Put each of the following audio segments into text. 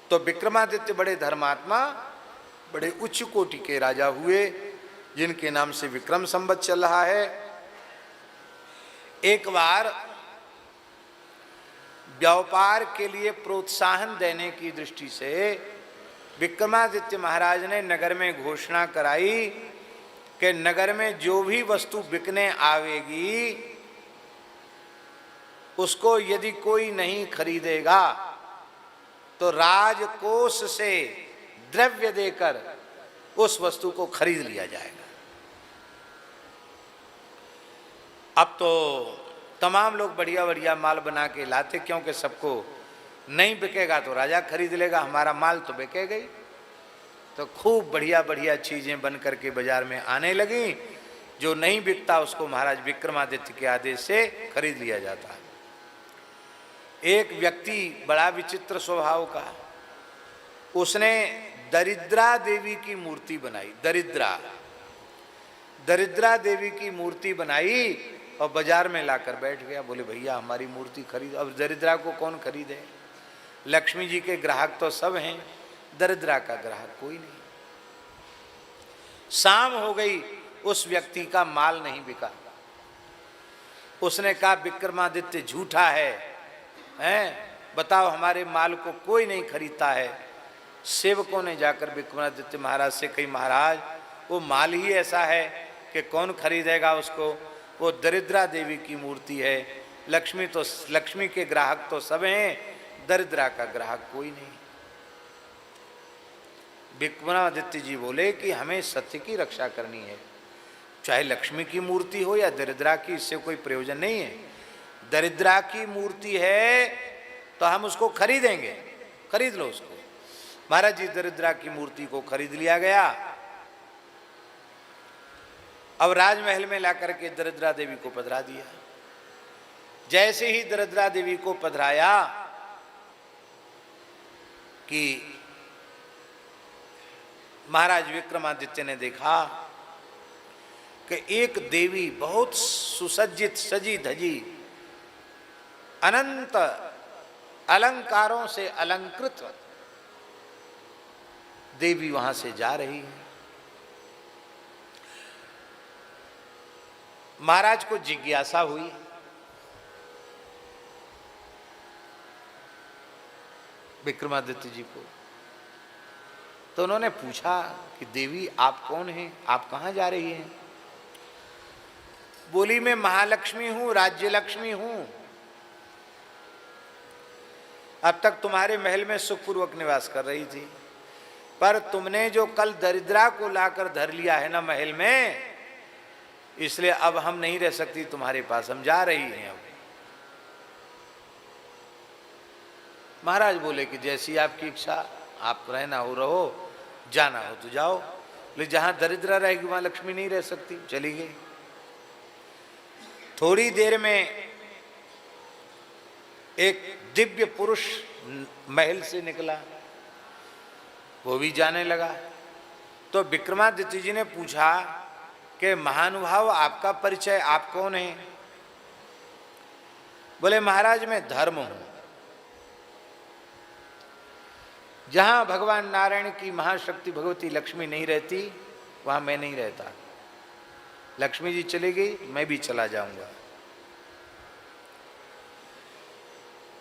तो विक्रमादित्य बड़े धर्मात्मा, बड़े उच्च कोटि के राजा हुए, जिनके नाम से विक्रम संवत चल रहा है। एक बार व्यापार के लिए प्रोत्साहन देने की दृष्टि से विक्रमादित्य महाराज ने नगर में घोषणा कराई कि नगर में जो भी वस्तु बिकने आवेगी उसको यदि कोई नहीं खरीदेगा तो राजकोष से द्रव्य देकर उस वस्तु को खरीद लिया जाएगा। अब तो तमाम लोग बढ़िया बढ़िया माल बना के लाते, क्योंकि सबको नहीं बिकेगा तो राजा खरीद लेगा, हमारा माल तो बिकेगा ही। तो खूब बढ़िया बढ़िया चीजें बन करके बाजार में आने लगी। जो नहीं बिकता उसको महाराज विक्रमादित्य के आदेश से खरीद लिया जाता है। एक व्यक्ति बड़ा विचित्र स्वभाव का, उसने दरिद्रा देवी की मूर्ति बनाई। दरिद्रा देवी की मूर्ति बनाई और बाजार में लाकर बैठ गया। बोले भैया हमारी मूर्ति खरीद। अब दरिद्रा को कौन खरीदे? लक्ष्मी जी के ग्राहक तो सब हैं, दरिद्रा का ग्राहक कोई नहीं। शाम हो गई, उस व्यक्ति का माल नहीं बिका। उसने कहा विक्रमादित्य झूठा है, बताओ हमारे माल को कोई नहीं खरीदता है। सेवकों ने जाकर विक्रमादित्य महाराज से कही, महाराज वो माल ही ऐसा है कि कौन खरीदेगा उसको, वो दरिद्रा देवी की मूर्ति है। लक्ष्मी के ग्राहक तो सब हैं, दरिद्रा का ग्राहक कोई नहीं। विक्रमादित्य जी बोले कि हमें सत्य की रक्षा करनी है, चाहे लक्ष्मी की मूर्ति हो या दरिद्रा की, इससे कोई प्रयोजन नहीं है। दरिद्रा की मूर्ति है तो हम उसको खरीदेंगे, खरीद लो उसको। महाराज जी दरिद्रा की मूर्ति को खरीद लिया गया। अब राजमहल में लाकर के दरिद्रा देवी को पधरा दिया। जैसे ही दरिद्रा देवी को पधराया कि महाराज विक्रमादित्य ने देखा कि एक देवी बहुत सुसज्जित, सजी धजी, अनंत अलंकारों से अलंकृत देवी वहां से जा रही है। महाराज को जिज्ञासा हुई, विक्रमादित्य जी को, तो उन्होंने पूछा कि देवी आप कौन हैं, आप कहां जा रही हैं? बोली मैं महालक्ष्मी हूं, राज्य लक्ष्मी हूं। अब तक तुम्हारे महल में सुखपूर्वक निवास कर रही थी, पर तुमने जो कल दरिद्रा को लाकर धर लिया है ना महल में, इसलिए अब हम नहीं रह सकती तुम्हारे पास, हम जा रही हैं। अब महाराज बोले कि जैसी आपकी इच्छा, आप रहना हो रहो, जाना हो तो जाओ, लेकिन जहां दरिद्रा रहेगी वहां लक्ष्मी नहीं रह सकती। चली गई। थोड़ी देर में एक दिव्य पुरुष महल से निकला, वो भी जाने लगा। तो विक्रमादित्य जी ने पूछा कि महानुभाव आपका परिचय, आप कौन हैं? बोले महाराज मैं धर्म हूं। जहां भगवान नारायण की महाशक्ति भगवती लक्ष्मी नहीं रहती वहां मैं नहीं रहता। लक्ष्मी जी चली गई, मैं भी चला जाऊंगा।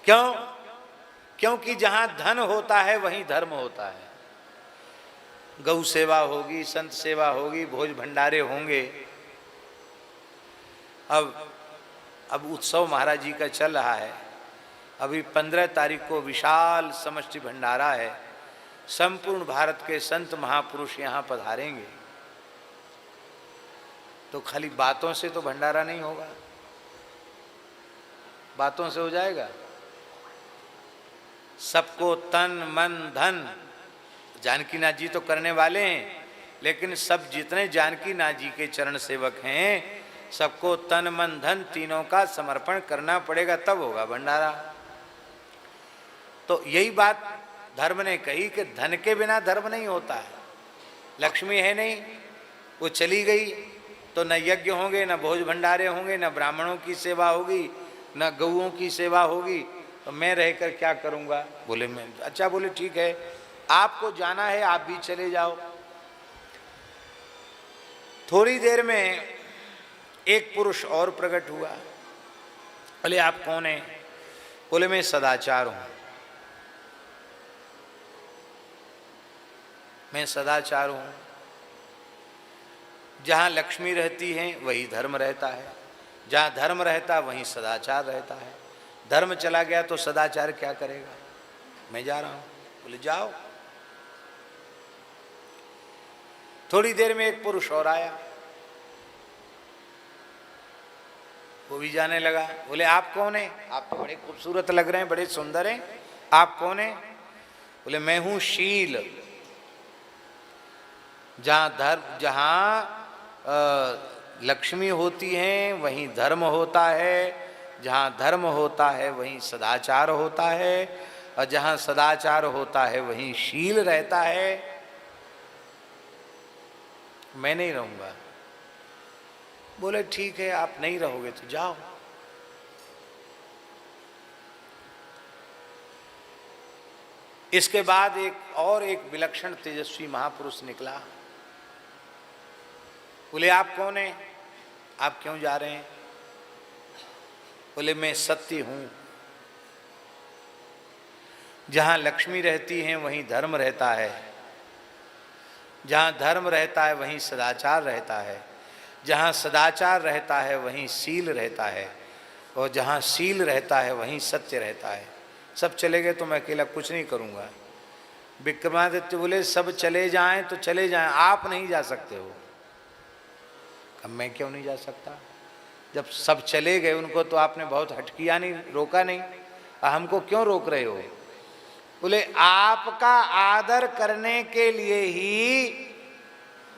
क्यों? क्योंकि जहां धन होता है वहीं धर्म होता है। गौ सेवा होगी, संत सेवा होगी, भोज भंडारे होंगे। अब उत्सव महाराज जी का चल रहा है। अभी 15 तारीख को विशाल समष्टि भंडारा है। संपूर्ण भारत के संत महापुरुष यहाँ पधारेंगे। तो खाली बातों से तो भंडारा नहीं होगा, बातों से हो जाएगा? सबको तन मन धन, जानकीनाथ जी तो करने वाले हैं, लेकिन सब जितने जानकीनाथ जी के चरण सेवक हैं सबको तन मन धन तीनों का समर्पण करना पड़ेगा, तब होगा भंडारा। तो यही बात धर्म ने कही कि धन के बिना धर्म नहीं होता है। लक्ष्मी है नहीं, वो चली गई तो न यज्ञ होंगे, न भोज भंडारे होंगे, न ब्राह्मणों की सेवा होगी, न गौओं की सेवा होगी, तो मैं रहकर क्या करूँगा? बोले मैं, अच्छा बोले ठीक है, आपको जाना है आप भी चले जाओ। थोड़ी देर में एक पुरुष और प्रकट हुआ। बोले आप कौन हैं? बोले मैं सदाचार हूँ, मैं सदाचार हूँ। जहाँ लक्ष्मी रहती है वही धर्म रहता है, जहाँ धर्म रहता वहीं सदाचार रहता है। धर्म चला गया तो सदाचार क्या करेगा? मैं जा रहा हूँ। बोले जाओ। थोड़ी देर में एक पुरुष और आया, वो भी जाने लगा। बोले आप कौन हैं? आप तो बड़े खूबसूरत लग रहे हैं, बड़े सुंदर हैं, आप कौन हैं? बोले मैं हूँ शील। जहाँ लक्ष्मी होती है वहीं धर्म होता है, जहाँ धर्म होता है वहीं सदाचार होता है, और जहाँ सदाचार होता है वहीं शील रहता है। मैं नहीं रहूँगा। बोले ठीक है, आप नहीं रहोगे तो जाओ। इसके बाद एक विलक्षण तेजस्वी महापुरुष निकला। बोले आप कौन हैं? आप क्यों जा रहे हैं? बोले मैं सत्य हूं। जहां लक्ष्मी रहती है वहीं धर्म रहता है, जहां धर्म रहता है वहीं सदाचार रहता है, जहां सदाचार रहता है वहीं शील रहता है, और जहां शील रहता है वहीं सत्य रहता है। सब चले गए तो मैं अकेला कुछ नहीं करूंगा। विक्रमादित्य बोले सब चले जाएं तो चले जाएं, आप नहीं जा सकते हो। अब मैं क्यों नहीं जा सकता? जब सब चले गए उनको तो आपने बहुत हट किया नहीं, रोका नहीं, हमको क्यों रोक रहे हो? बोले आपका आदर करने के लिए ही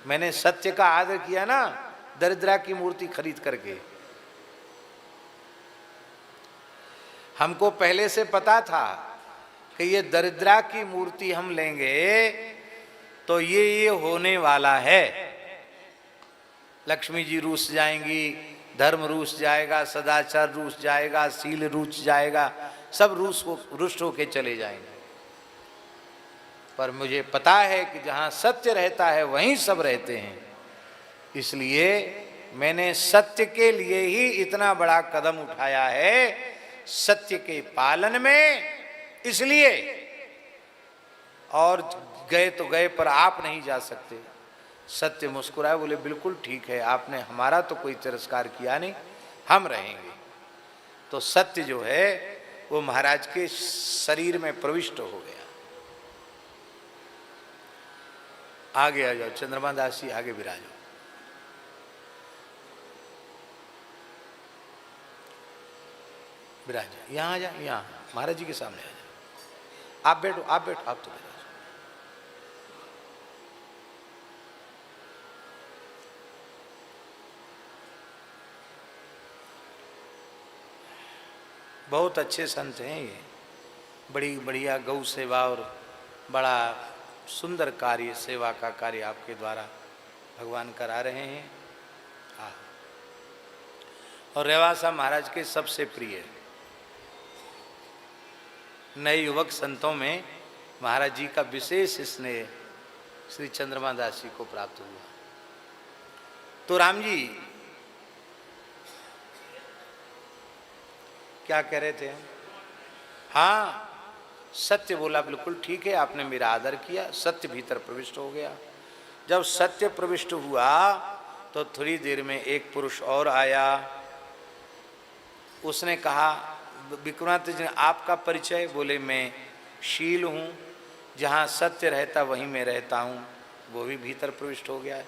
मैंने सत्य का आदर किया ना, दरिद्रा की मूर्ति खरीद करके। हमको पहले से पता था कि ये दरिद्रा की मूर्ति हम लेंगे तो ये होने वाला है। लक्ष्मी जी रूस जाएंगी, धर्म रूस जाएगा, सदाचार रूस जाएगा, शील रूस जाएगा, सब रुष्ट होके चले जाएंगे। पर मुझे पता है कि जहाँ सत्य रहता है वहीं सब रहते हैं, इसलिए मैंने सत्य के लिए ही इतना बड़ा कदम उठाया है, सत्य के पालन में। इसलिए और गए तो गए पर आप नहीं जा सकते। सत्य मुस्कुराए, बोले बिल्कुल ठीक है, आपने हमारा तो कोई तिरस्कार किया नहीं, हम रहेंगे। तो सत्य जो है वो महाराज के शरीर में प्रविष्ट हो गया। आगे आ जाओ, चंद्रमा दास जी आगे विराजो। विराज यहाँ आ जा, यहाँ महाराज जी के सामने आ जा। आप बैठो, आप बैठो, आप तो बैठो। बहुत अच्छे संत हैं ये, बड़ी बढ़िया गौ सेवा और बड़ा सुंदर कार्य, सेवा का कार्य आपके द्वारा भगवान करा रहे हैं। हाँ, और रेवासा महाराज के सबसे प्रिय नए युवक संतों में महाराज जी का विशेष स्नेह श्री चंद्रमा दास जी को प्राप्त हुआ। तो राम जी क्या कह रहे थे? हाँ, सत्य बोला, बिल्कुल ठीक है, आपने मेरा आदर किया, सत्य भीतर प्रविष्ट हो गया। जब सत्य प्रविष्ट हुआ तो थोड़ी देर में एक पुरुष और आया। उसने कहा, विक्रमादित्य जी आपका परिचय? बोले मैं शील हूँ, जहाँ सत्य रहता वहीं मैं रहता हूँ, वो भी भीतर प्रविष्ट हो गया।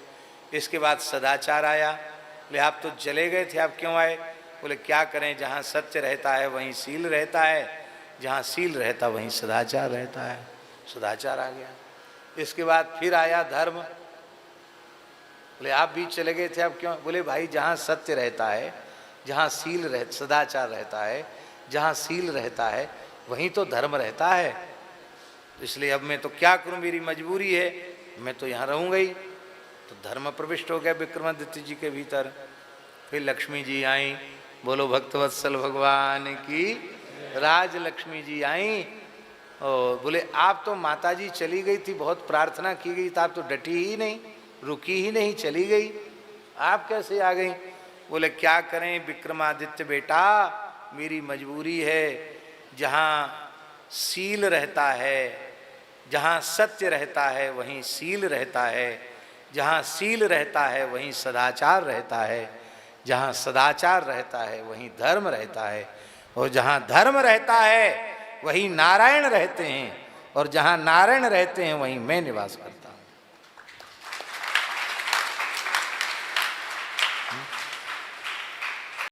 इसके बाद सदाचार आया। बोले आप तो चले गए थे, आप क्यों आए? बोले क्या करें, जहाँ सत्य रहता है वहीं शील रहता है, जहाँ शील रहता वहीं सदाचार रहता है, सदाचार आ गया। इसके बाद फिर आया धर्म। बोले आप भी चले गए थे, आप क्यों? बोले भाई जहाँ सत्य रहता है, जहाँ सदाचार रहता है, जहाँ शील रहता है वहीं तो धर्म रहता है। इसलिए अब मैं तो क्या करूं, मेरी मजबूरी है, मैं तो यहाँ रहूँगा ही। तो धर्म प्रविष्ट हो गया विक्रमादित्य जी के भीतर। फिर लक्ष्मी जी आई, बोलो भक्तवत्सल भगवान की। राजलक्ष्मी जी आई और बोले आप तो माता जी चली गई थी, बहुत प्रार्थना की गई, तो आप तो डटी ही नहीं, रुकी ही नहीं, चली गई, आप कैसे आ गई? बोले क्या करें विक्रमादित्य बेटा, मेरी मजबूरी है, जहाँ सील रहता है, जहाँ सत्य रहता है वहीं सील रहता है, जहाँ सील रहता है वहीं सदाचार रहता है, जहाँ सदाचार रहता है वहीं धर्म रहता है, और जहाँ धर्म रहता है वहीं नारायण रहते हैं, और जहाँ नारायण रहते हैं वहीं मैं निवास करता हूँ।